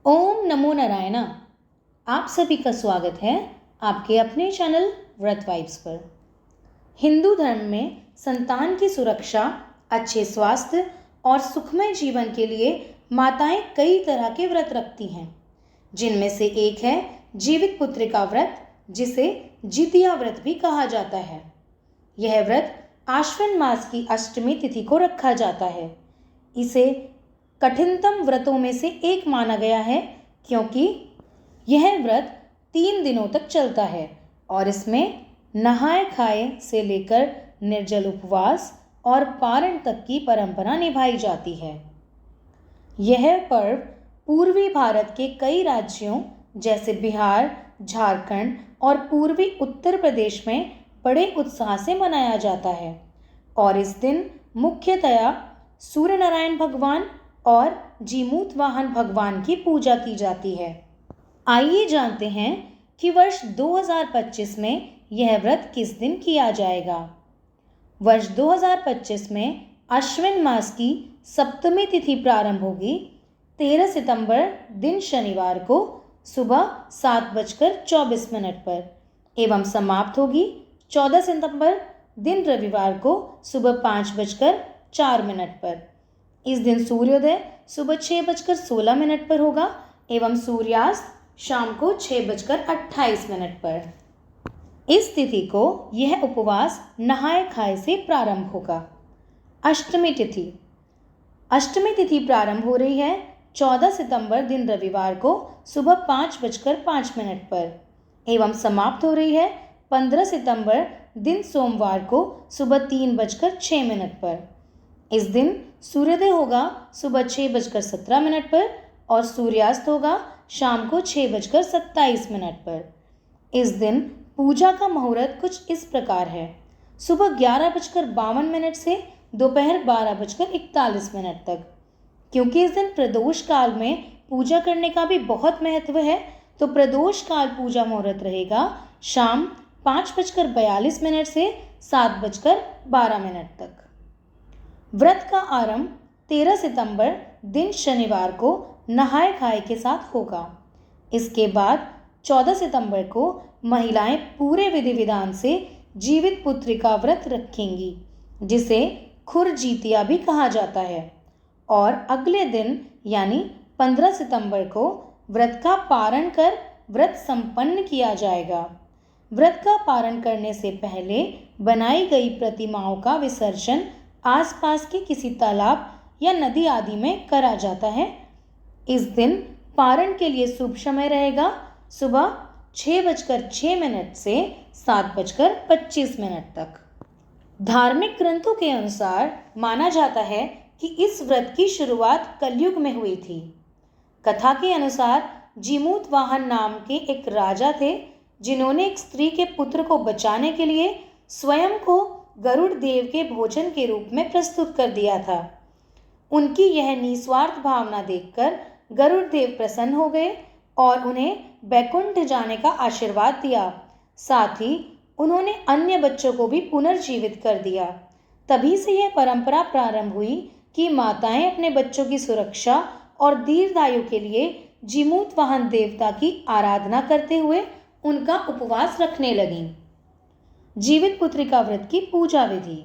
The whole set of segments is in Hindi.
ओम नमो नारायणा। आप सभी का स्वागत है आपके अपने चैनल व्रत वाइब्स पर। हिंदू धर्म में संतान की सुरक्षा, अच्छे स्वास्थ्य और सुखमय जीवन के लिए माताएं कई तरह के व्रत रखती हैं, जिनमें से एक है जीवित पुत्रिका व्रत, जिसे जितिया व्रत भी कहा जाता है। यह व्रत आश्विन मास की अष्टमी तिथि को रखा जाता है। इसे कठिनतम व्रतों में से एक माना गया है, क्योंकि यह व्रत 3 दिनों तक चलता है और इसमें नहाए खाए से लेकर निर्जल उपवास और पारण तक की परंपरा निभाई जाती है। यह पर्व पूर्वी भारत के कई राज्यों जैसे बिहार, झारखंड और पूर्वी उत्तर प्रदेश में बड़े उत्साह से मनाया जाता है और इस दिन मुख्यतया सूर्य नारायण भगवान और जीमूत वाहन भगवान की पूजा की जाती है। आइए जानते हैं कि वर्ष 2025 में यह व्रत किस दिन किया जाएगा। वर्ष 2025 में अश्विन मास की सप्तमी तिथि प्रारंभ होगी 13 सितंबर दिन शनिवार को सुबह 7:24 पर एवं समाप्त होगी 14 सितंबर दिन रविवार को सुबह 5:04 पर। इस दिन सूर्योदय सुबह 6:16 पर होगा एवं सूर्यास्त शाम को 6:28 पर। इस तिथि को यह उपवास नहाए खाए से प्रारंभ होगा। अष्टमी तिथि। अष्टमी तिथि प्रारंभ हो रही है 14 सितंबर दिन रविवार को सुबह 5:05 पर एवं समाप्त हो रही है 15 सितंबर दिन सोमवार को सुबह 3:06 पर। इस दिन सूर्योदय होगा सुबह 6:17 पर और सूर्यास्त होगा शाम को 6:27 पर। इस दिन पूजा का मुहूर्त कुछ इस प्रकार है। सुबह 11:52 से दोपहर 12:41 तक। क्योंकि इस दिन प्रदोष काल में पूजा करने का भी बहुत महत्व है, तो प्रदोष काल पूजा मुहूर्त रहेगा शाम 5:42 से 7:12 तक। व्रत का आरंभ 13 सितंबर दिन शनिवार को नहाए खाए के साथ होगा। इसके बाद 14 सितंबर को महिलाएं पूरे विधि विधान से जीवित पुत्रिका व्रत रखेंगी, जिसे खुरजीतिया भी कहा जाता है, और अगले दिन यानी 15 सितंबर को व्रत का पारण कर व्रत संपन्न किया जाएगा। व्रत का पारण करने से पहले बनाई गई प्रतिमाओं का विसर्जन आसपास के किसी तालाब या नदी आदि में करा जाता है। इस दिन पारण के लिए शुभ समय रहेगा सुबह 6:06 से 7:25 तक। धार्मिक ग्रंथों के अनुसार माना जाता है कि इस व्रत की शुरुआत कलयुग में हुई थी। कथा के अनुसार जीमूत वाहन नाम के एक राजा थे, जिन्होंने एक स्त्री के पुत्र को बचाने के लिए स्वयं को गरुड़ देव के भोजन के रूप में प्रस्तुत कर दिया था। उनकी यह निस्वार्थ भावना देखकर गरुड़ देव प्रसन्न हो गए और उन्हें बैकुंठ जाने का आशीर्वाद दिया। साथ ही उन्होंने अन्य बच्चों को भी पुनर्जीवित कर दिया। तभी से यह परंपरा प्रारंभ हुई कि माताएं अपने बच्चों की सुरक्षा और दीर्घायु के लिए जीमूत वाहन देवता की आराधना करते हुए उनका उपवास रखने लगीं। जीवित पुत्रिका व्रत की पूजा विधि।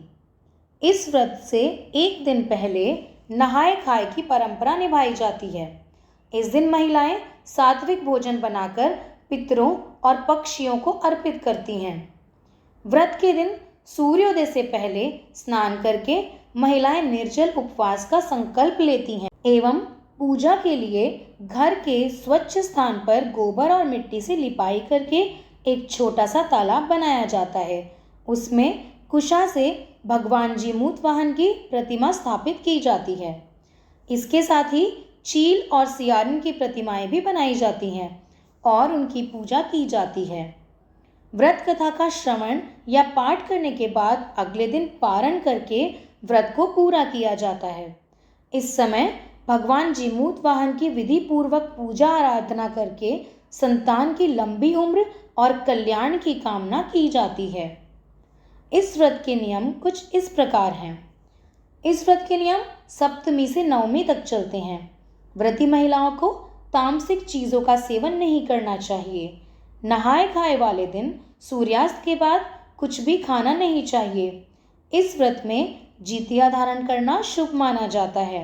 इस व्रत से एक दिन पहले नहाए खाए की परंपरा निभाई जाती है। इस दिन महिलाएं सात्विक भोजन बनाकर पितरों और पक्षियों को अर्पित करती हैं। व्रत के दिन सूर्योदय से पहले स्नान करके महिलाएं निर्जल उपवास का संकल्प लेती हैं एवं पूजा के लिए घर के स्वच्छ स्थान पर गोबर और मिट्टी से लिपाई करके एक छोटा सा तालाब बनाया जाता है। उसमें कुशा से भगवान जीमूत वाहन की प्रतिमा स्थापित की जाती है। इसके साथ ही चील और सियारिन की प्रतिमाएं भी बनाई जाती हैं और उनकी पूजा की जाती है। व्रत कथा का श्रवण या पाठ करने के बाद अगले दिन पारण करके व्रत को पूरा किया जाता है। इस समय भगवान जीमूत वाहन की विधि पूर्वक पूजा आराधना करके संतान की लंबी उम्र और कल्याण की कामना की जाती है। इस व्रत के नियम कुछ इस प्रकार हैं। इस व्रत के नियम सप्तमी से नवमी तक चलते हैं। व्रती महिलाओं को तामसिक चीज़ों का सेवन नहीं करना चाहिए। नहाए खाए वाले दिन सूर्यास्त के बाद कुछ भी खाना नहीं चाहिए। इस व्रत में जितिया धारण करना शुभ माना जाता है।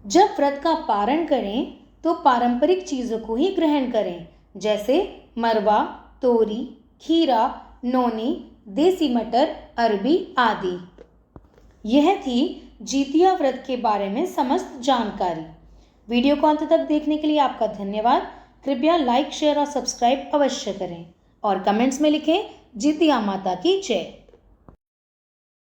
जब व्रत का पारण करें तो पारंपरिक चीज़ों को ही ग्रहण करें, जैसे मरवा, तोरी, खीरा, नौनी, देसी मटर, अरबी आदि। यह थी जितिया व्रत के बारे में समस्त जानकारी। वीडियो को अंत तक देखने के लिए आपका धन्यवाद। कृपया लाइक, शेयर और सब्सक्राइब अवश्य करें और कमेंट्स में लिखें जितिया माता की जय।